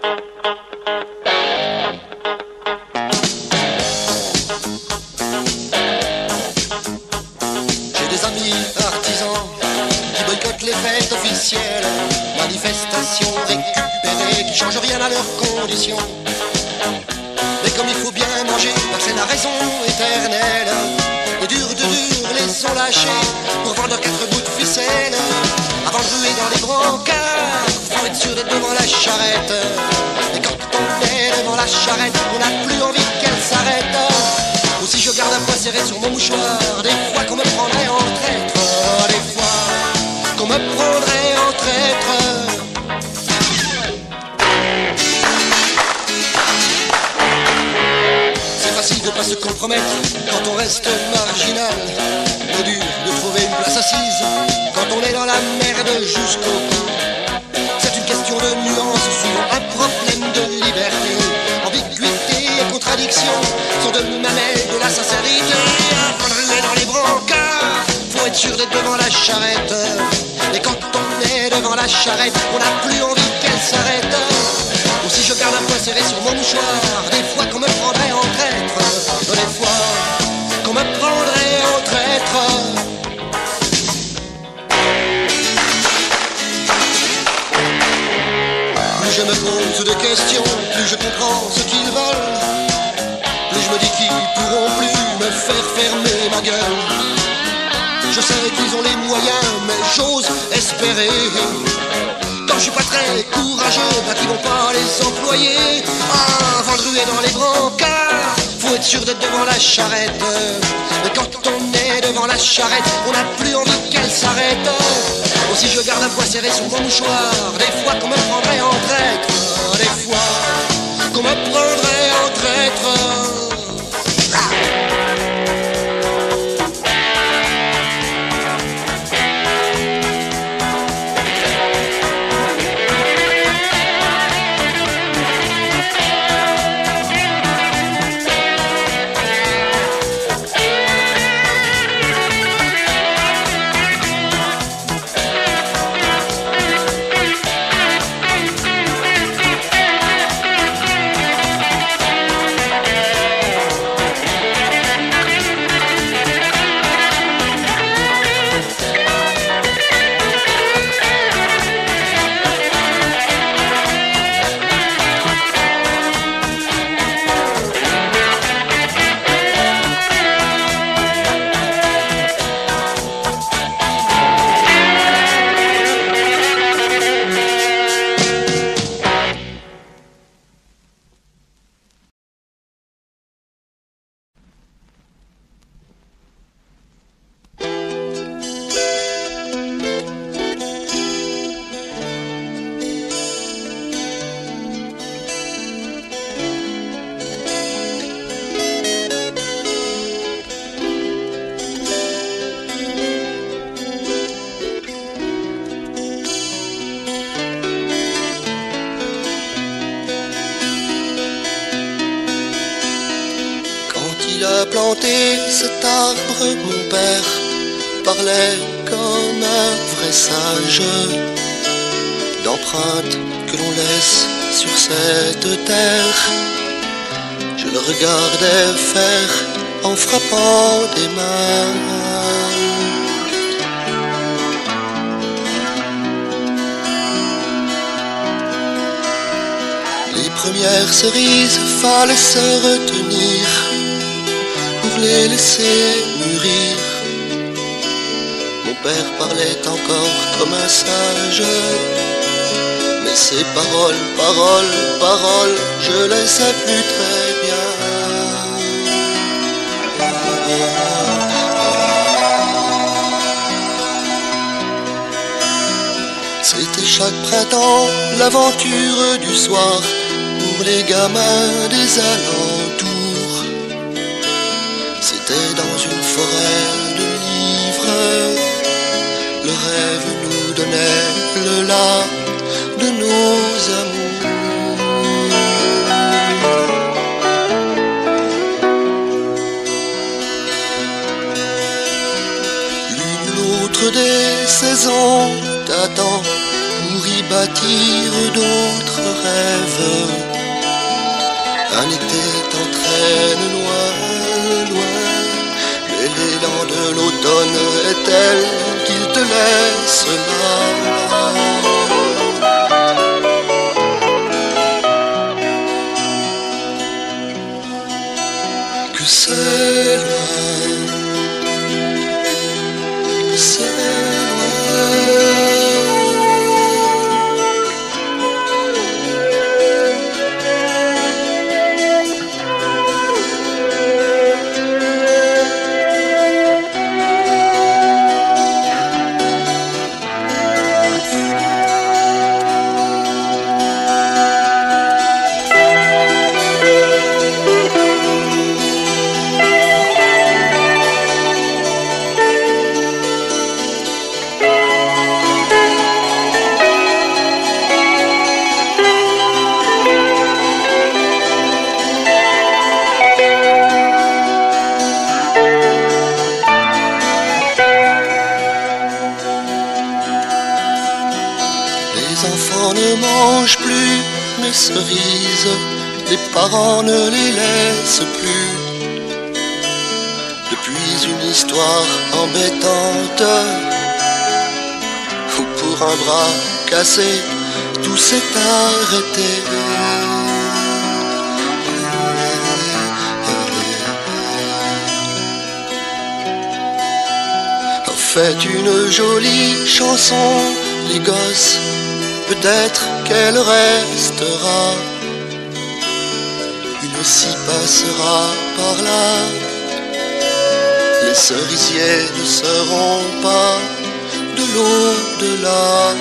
J'ai des amis artisans qui boycottent les fêtes officielles, manifestations récupérées qui changent rien à leurs conditions. Mais comme il faut bien manger, car c'est la raison éternelle, les durs de durs les ont lâchés pour vendre leurs 4 bouts de ficelle. Avant de ruer dans les brancards, faut être sûr d'être devant la charrette. Et quand on est devant la charrette, on n'a plus envie qu'elle s'arrête. Ou si je garde un poing serré sur mon mouchoir, des fois qu'on me prendrait en traître, des fois qu'on me prendrait en traître. C'est facile de pas se compromettre quand on reste marginal. Le dur de trouver une place assise quand on est dans la merde jusqu'au cou. C'est une question de nuance, souvent un problème de liberté. Ambiguïté et contradiction sont de mamelles de la sincérité. Avant de ruer dans les brancards, faut être sûr d'être devant la charrette. Et quand on est devant la charrette, on n'a plus envie qu'elle s'arrête. Ou si je garde un poing serré sur mon mouchoir, des fois qu'on me prendrait en traître, des fois qu'on me prendrait en traître. Plus je me pose de questions, plus je comprends ce qu'ils veulent. Plus je me dis qu'ils pourront plus me faire fermer ma gueule. Je sais qu'ils ont les moyens, mais j'ose espérer. Quand je suis pas très courageux, bah qu'ils vont pas les employer. Avant de ruer dans les brancards, faut être sûr d'être devant la charrette. Mais quand on est devant la charrette, on n'a plus envie qu'elle s'arrête. Aussi je garde un poing serré sur mon mouchoir, des fois qu'on me prendrait en traître, des fois qu'on me prendrait en traître. Planté cet arbre, mon père parlait comme un vrai sage d'empreintes que l'on laisse sur cette terre. Je le regardais faire en frappant des mains. Les premières cerises, fallait se retenir pour les laisser mûrir. Mon père parlait encore comme un sage, mais ces paroles, paroles, paroles, je les sais plus très bien. C'était chaque printemps l'aventure du soir pour les gamins des alentours. C'était dans une forêt de livres, le rêve nous donnait le là de nos amours. L'une ou l'autre des saisons t'attend pour y bâtir d'autres rêves. qu'un été t'entraîne loin, loin. Mais l'élan de l'automne est tel qu'il te laisse là. Que c'est loin, que c'est cerises, les parents ne les laissent plus. Depuis une histoire embêtante, ou pour un bras cassé, tout s'est arrêté. Faites une jolie chanson, les gosses, peut-être qu'elle restera. Une scie passera par là. Les cerisiers ne seront pas de l'au-delà.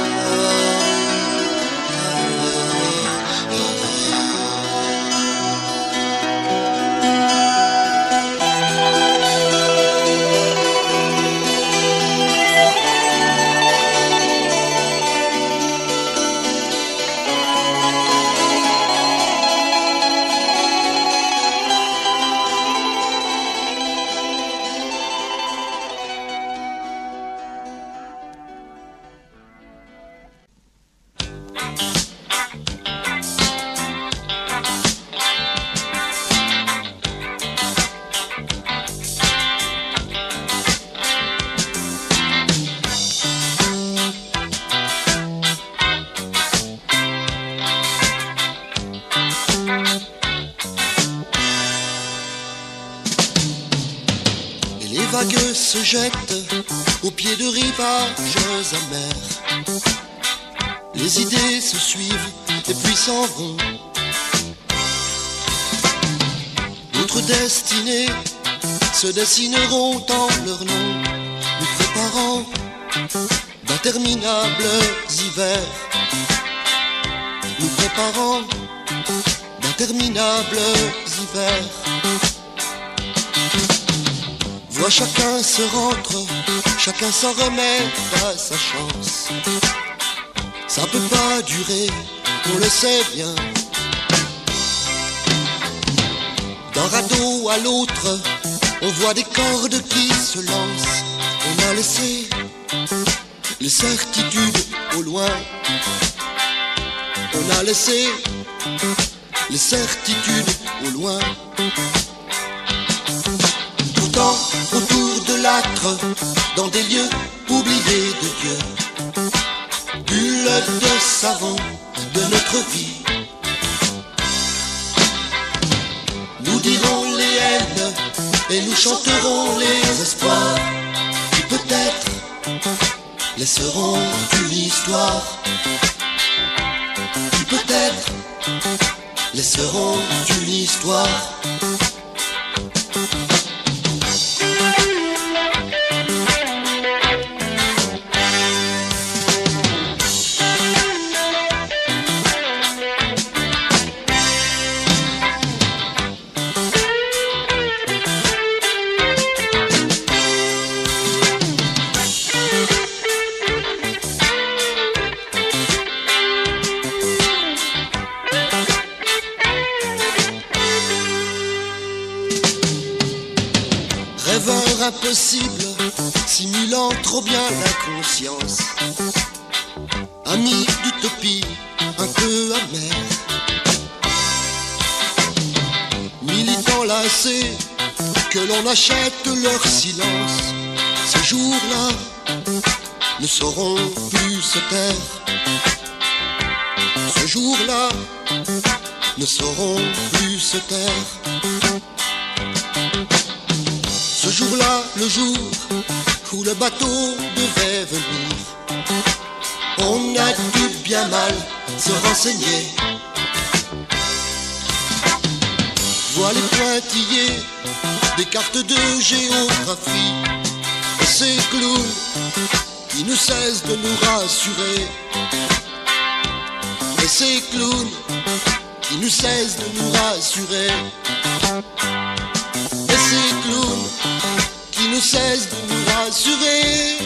Se jettent au pied de rivages amers. Les idées se suivent et puis s'en vont. D'autres destinées se dessineront en leur nom, nous préparant d'interminables hivers. Nous préparant d'interminables hivers. Vois chacun se rentre, chacun s'en remet à sa chance. Ça peut pas durer, on le sait bien. D'un radeau à l'autre, on voit des cordes qui se lancent. On a laissé les certitudes au loin. On a laissé les certitudes au loin. Pourtant, autour de l'âtre, dans des lieux oubliés de Dieu, bulle de savon de notre vie, nous dirons les haines et nous chanterons les espoirs qui peut-être laisseront une histoire, qui peut-être laisseront une histoire. Rêveur impossible, simulant trop bien l'inconscience. Ami d'utopie, un peu amer. assez que l'on achète leur silence. Ces jours-là ne sauront plus se taire. Ce jour-là ne sauront plus se taire. Ce jour-là, le jour où le bateau devait venir, on a dû bien mal se renseigner. Vois les pointillés des cartes de géographie et ces clowns qui ne cessent de nous rassurer. Et ces clowns qui ne cessent de nous rassurer. Et ces clowns qui ne cessent de nous rassurer.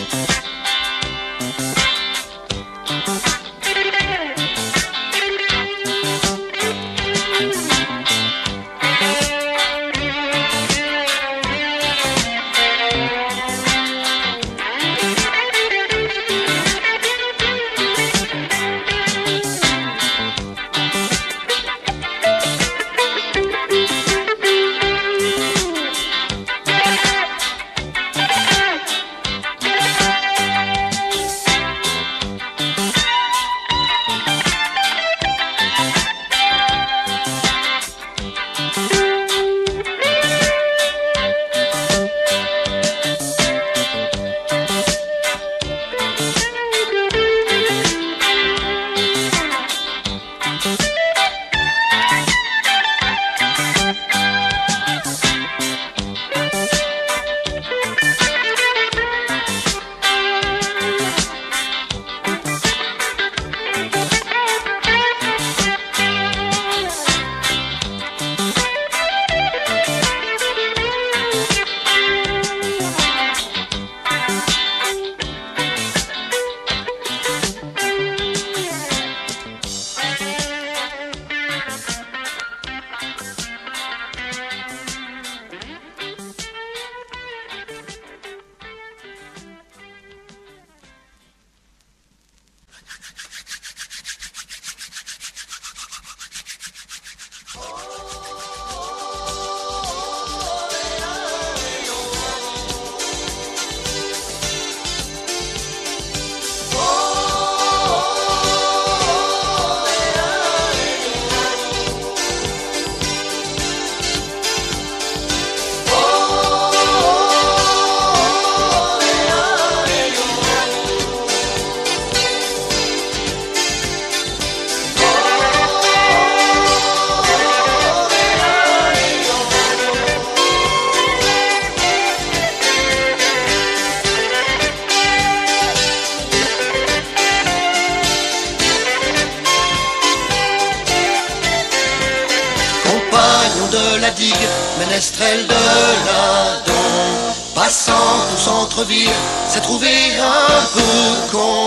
De la digue, ménestrel de l'Adon, passant au centre-ville, s'est trouvé un peu con,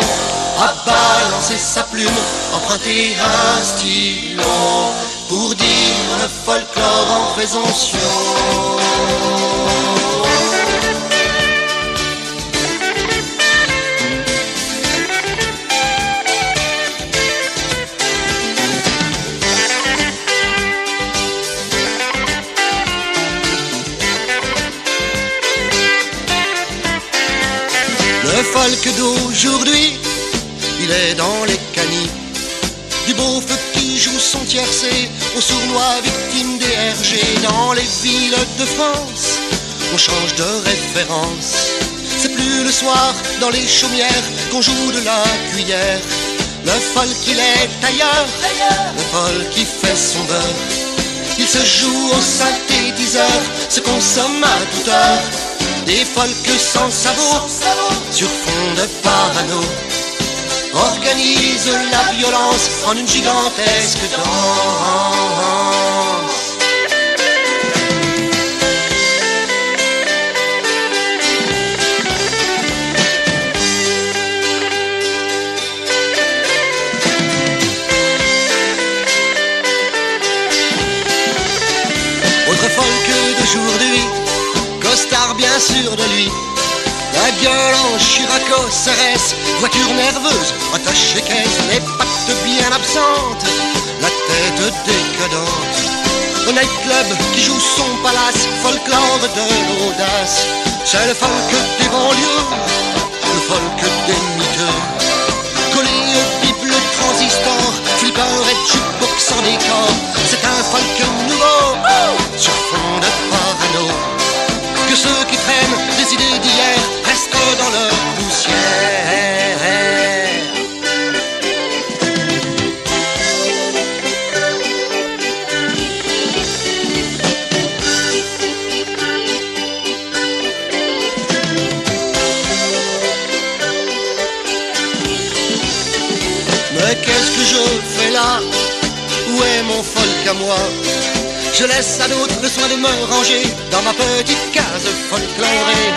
a balancé sa plume, emprunté un stylo, pour dire le folklore en présomption. Le folk d'aujourd'hui, il est dans les canis, du beauf qui joue son tiercé au sournois victime des RG. Dans les villes de France, on change de référence. C'est plus le soir dans les chaumières qu'on joue de la cuillère. Le folk il est ailleurs, le folk qui fait son beurre. Il se joue au synthétiseur, se consomme à toute heure. Des folks sans sabot, sur fond de parano, organise la violence en une gigantesque danse. Autre folk d'aujourd'hui, costard bien sûr de lui, la gueule en Chiraco, CRS, voiture nerveuse, attachée caisse, les pattes bien absentes, la tête décadente. Night Club qui joue son palace, folklore de l'audace. C'est le folk des banlieues, le folk des miteux. Collé au bible transistor, flipper et jukebox en décor. C'est un folk nouveau, sur fond de parano. Que ceux qui traînent des idées d'hier restent dans leur poussière. Mais qu'est-ce que je fais là? Où est mon folk à moi? Je laisse à d'autres le soin de me ranger dans ma petite case folklorée.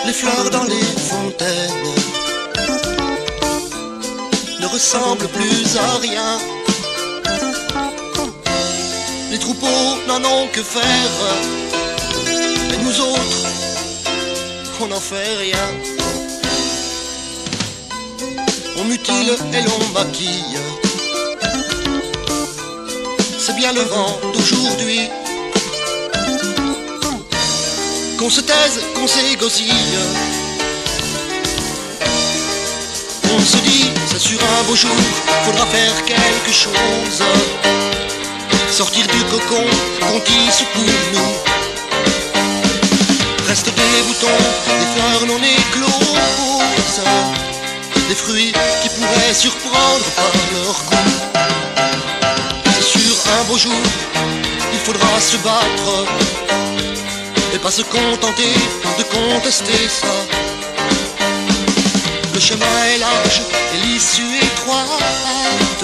Les fleurs dans les fontaines ne ressemblent plus à rien. Les troupeaux n'en ont que faire, et nous autres, on n'en fait rien. On mutile et l'on maquille, c'est bien le vent d'aujourd'hui. Qu'on se taise, qu'on s'égosille. On se dit, c'est sur un beau jour, faudra faire quelque chose. Sortir du cocon qu'on tisse pour nous. Restent des boutons, des fleurs non écloses, des fruits qui pourraient surprendre par leur goût. C'est sur un beau jour, il faudra se battre et pas se contenter de contester ça. Le chemin est large et l'issue étroite,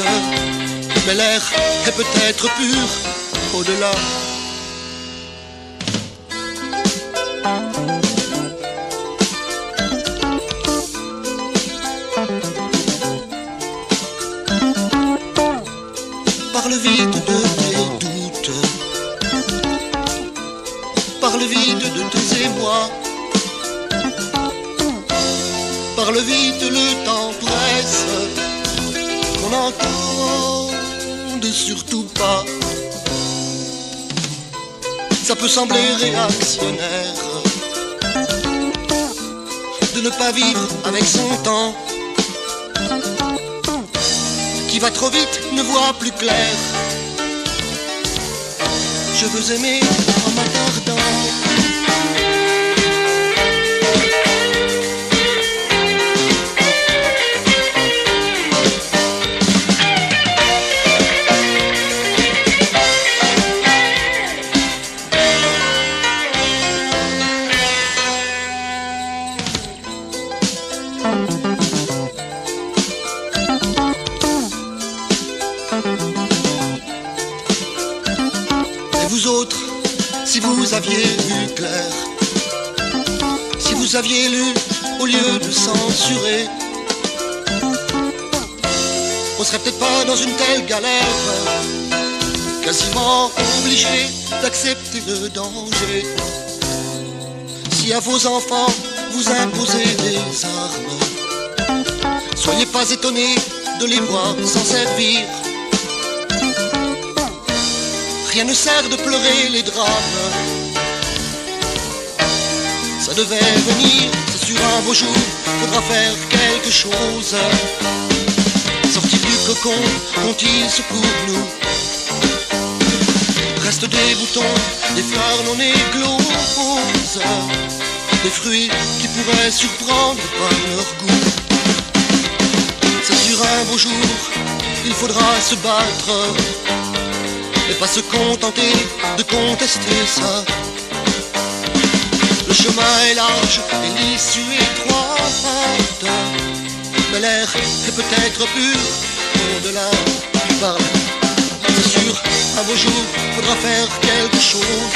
mais l'air est peut-être pur au-delà. Parle vite de tes doutes, parle vite de tes émois, parle vite, le temps presse, qu'on n'entende surtout pas. Ça peut sembler réactionnaire de ne pas vivre avec son temps, qui va trop vite, ne voit plus clair. Je veux aimer en m'attardant. Et vous autres, si vous aviez vu clair, si vous aviez lu au lieu de censurer, on serait peut-être pas dans une telle galère, quasiment obligé d'accepter le danger. Si à vos enfants vous imposez des armes, soyez pas étonnés de les voir s'en servir. rien ne sert de pleurer les drames. Ça devait venir, c'est sur un beau jour, faudra faire quelque chose. Sortir du cocon, compte-t-il pour nous? Restent des boutons, des fleurs non écloses, des fruits qui pourraient surprendre par leur goût. C'est sur un beau jour, il faudra se battre et pas se contenter de contester ça. Le chemin est large et l'issue étroite, mais l'air est peut-être pur au-delà par là. C'est sûr, un beau jour, faudra faire quelque chose.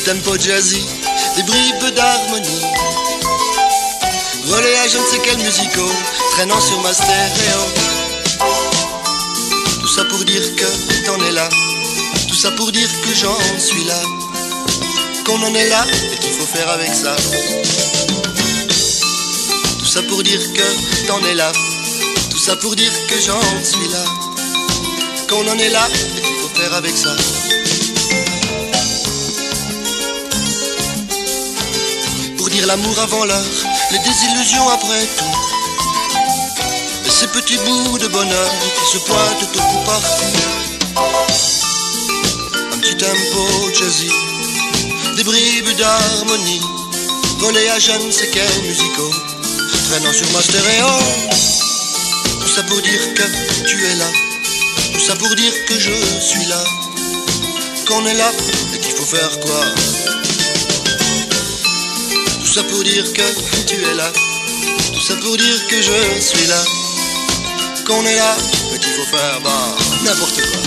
Tempo jazzy, des bribes d'harmonie, volés à je ne sais quel musico, traînant sur ma stéréo. Tout ça pour dire que t'en es là, tout ça pour dire que j'en suis là, qu'on en est là et qu'il faut faire avec ça. Tout ça pour dire que t'en es là, tout ça pour dire que j'en suis là, qu'on en est là et qu'il faut faire avec ça. Dire l'amour avant l'heure, les désillusions après tout, et ces petits bouts de bonheur qui se pointent au coup partout. Un petit tempo jazzy, des bribes d'harmonie, volés à je ne sais quel musico, traînant sur ma stéréo. Tout ça pour dire que tu es là, tout ça pour dire que je suis là, qu'on est là et qu'il faut faire quoi? Tout ça pour dire que tu es là, tout ça pour dire que je suis là, qu'on est là, et qu'il faut faire n'importe quoi.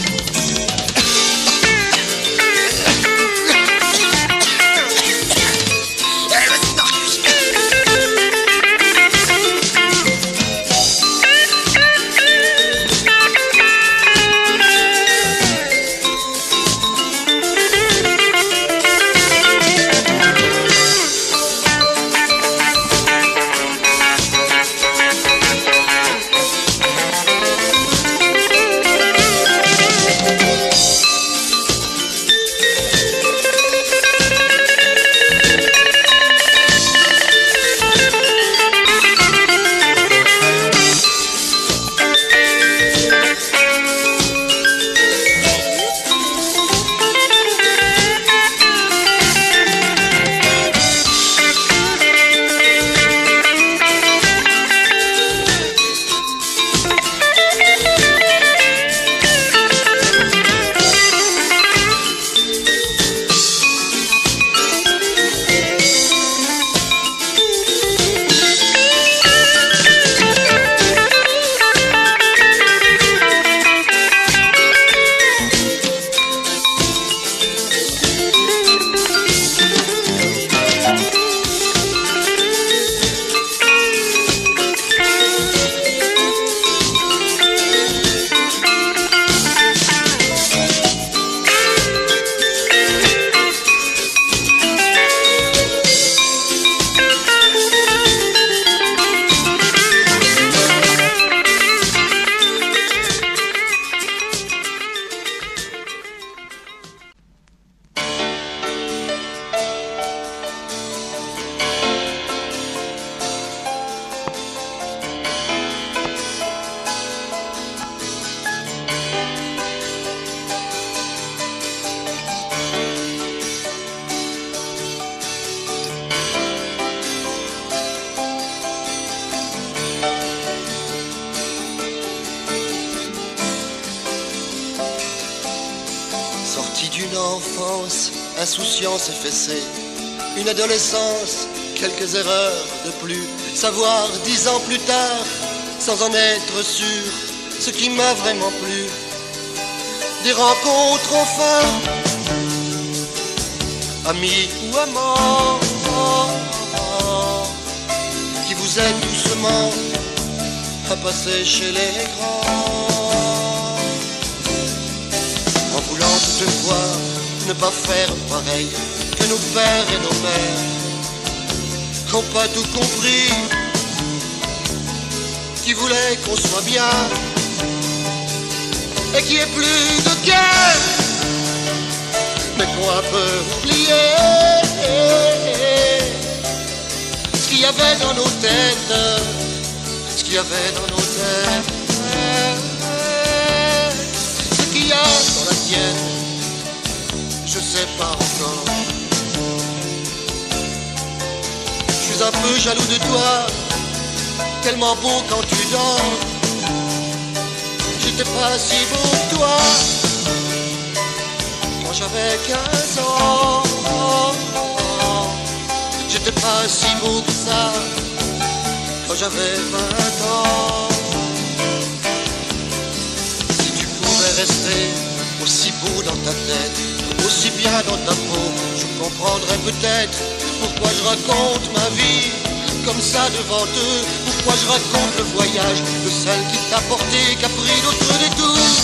enfance, insouciance effacée, une adolescence, quelques erreurs de plus, savoir 10 ans plus tard, sans en être sûr, ce qui m'a vraiment plu. Des rencontres enfin, amis ou amants, qui vous aident doucement à passer chez les grands, en voulant toutefois ne pas faire pareil que nos pères et nos mères, qui n'ont pas tout compris, qui voulaient qu'on soit bien et qu'il n'y ait plus de guerre, mais qu'on a un peu oublié ce qu'il y avait dans nos têtes, ce qu'il y avait dans nos têtes, ce qu'il y a dans la tienne, je sais pas encore. Je suis un peu jaloux de toi, tellement beau quand tu dors. J'étais pas si beau que toi quand j'avais 15 ans. J'étais pas si beau que ça quand j'avais 20 ans. Si tu pouvais rester aussi beau dans ta tête, aussi bien dans ta peau, je comprendrais peut-être pourquoi je raconte ma vie comme ça devant eux. Pourquoi je raconte le voyage de celle qui t'a porté, qui a pris d'autres détours,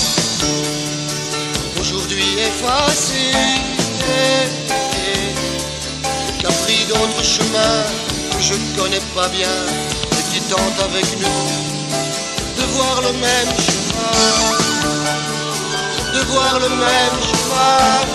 aujourd'hui effacé, qui a pris d'autres chemins que je ne connais pas bien et qui tente avec nous de voir le même chemin, de voir le même chemin.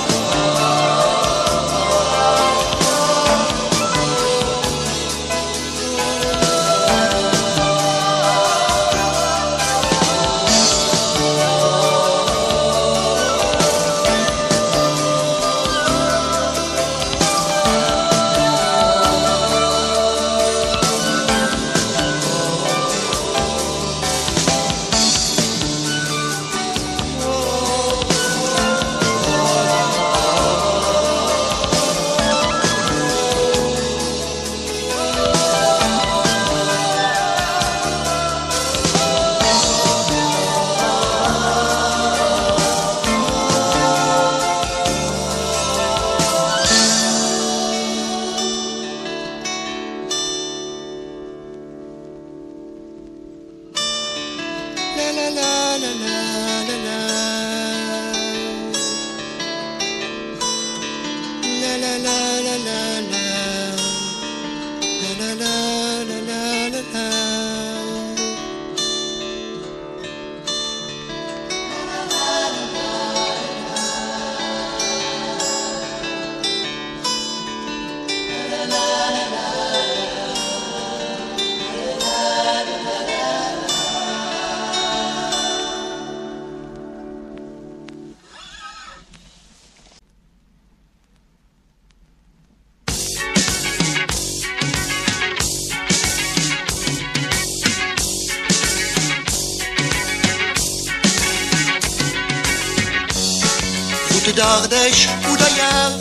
d'Ardèche ou d'ailleurs,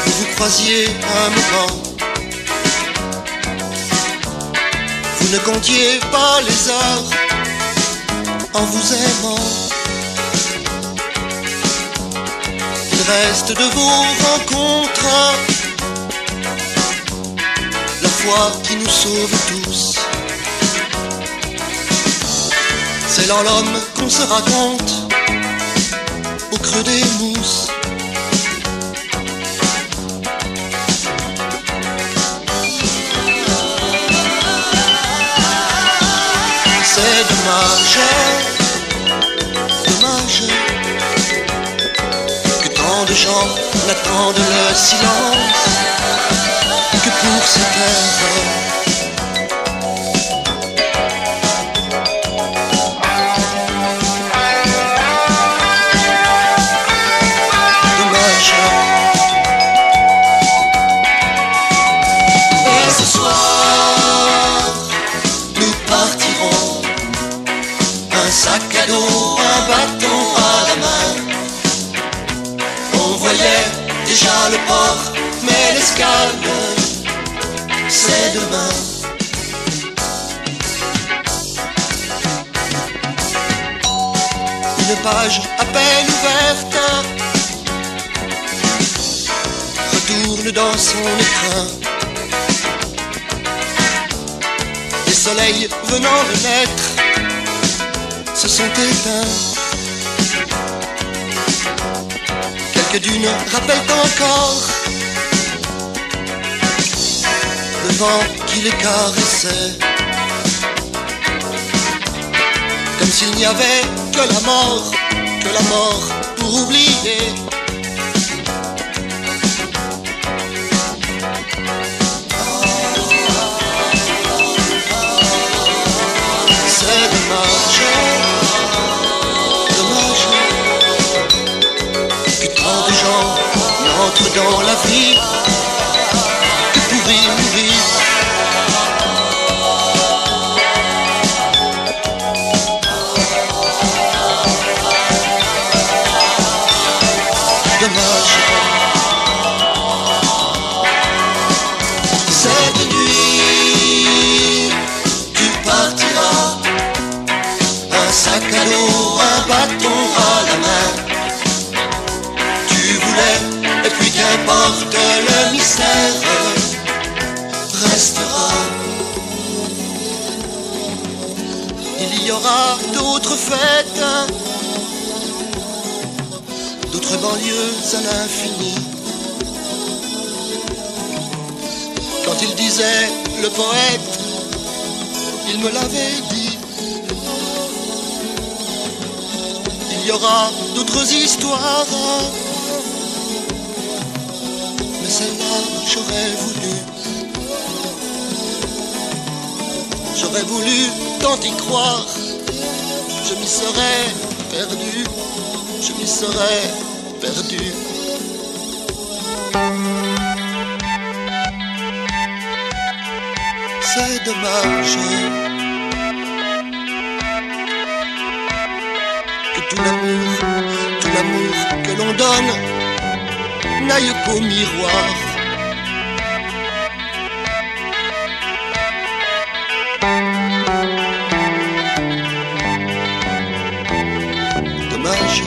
vous vous croisiez un moment, vous ne comptiez pas les heures en vous aimant. Il reste de vos rencontres la foi qui nous sauve tous. C'est dans l'homme qu'on se raconte au creux des mousses. C'est dommage, dommage que tant de gens n'attendent le silence que pour cette heure. Sac à dos, un bâton à la main. calme, c'est demain. Une page à peine ouverte retourne dans son écrin. Les soleils venant de naître se sont éteints. Quelques dunes rappellent encore le vent qui les caressait, comme s'il n'y avait que la mort pour oublier. C'est dommage, dommage que tant de gens n'entrent dans la vie que pour y mourir. Dommage, cette nuit tu partiras, un sac à dos, un bâton à la main. Tu voulais, et puis qu'importe, le mystère restera. Il y aura d'autres fêtes, d'autres banlieues à l'infini. Quand il disait le poète, il me l'avait dit. Il y aura d'autres histoires, mais celle-là j'aurais voulu. J'aurais voulu tant y croire, je m'y serais perdu. Je m'y serais perdu. C'est dommage que tout l'amour que l'on donne n'aille qu'au miroir. Dommage.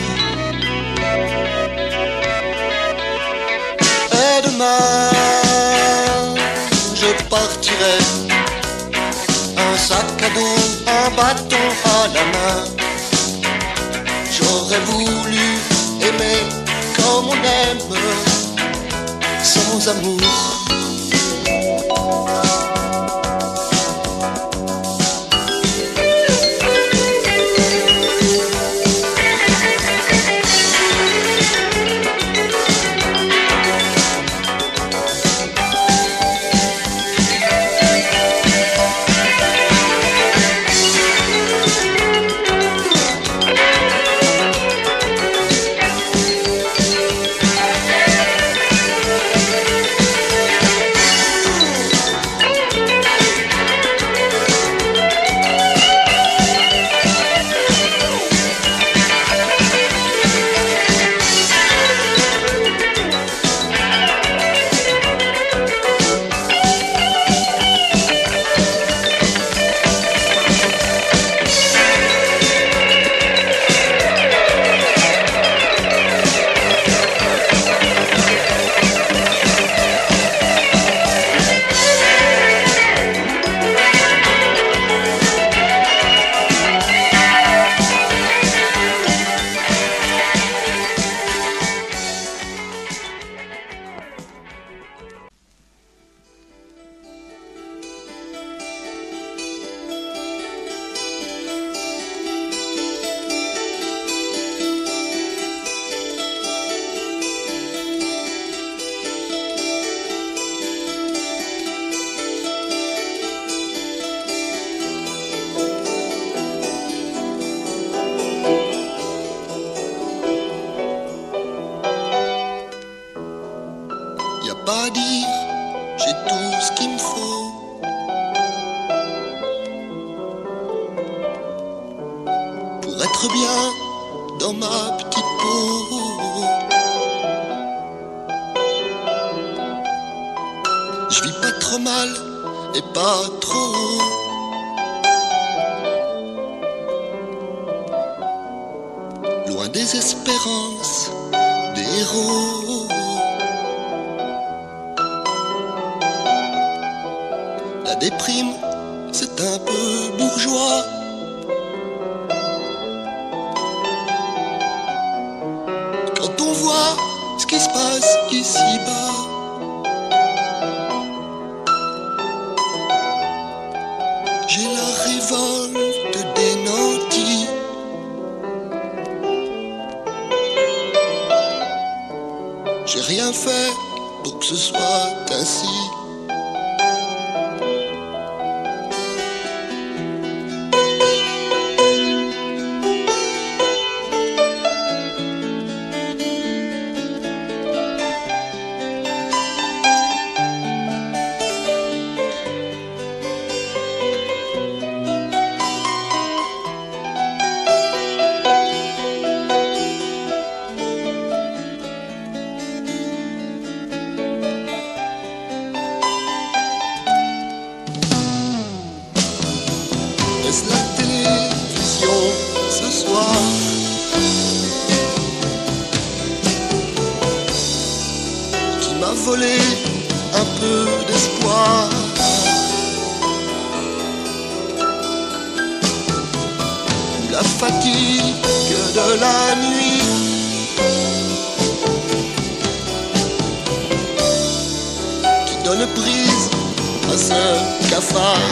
Et demain, je partirai, un sac à dos, un bâton à la main. J'aurais voulu aimer comme on aime, sans amour. Pas à dire, j'ai tout ce qu'il me faut. Pour être bien dans ma petite peau. trop mal et pas trop haut. Loin des espérances des héros. La déprime, c'est un peu bourgeois. Quand on voit ce qui se passe ici-bas, j'ai la révolte des nantis. J'ai rien fait pour que ce soit ainsi. Est-ce la télévision ce soir qui m'a volé un peu d'espoir? Ou la fatigue de la nuit qui donne prise à ce cafard?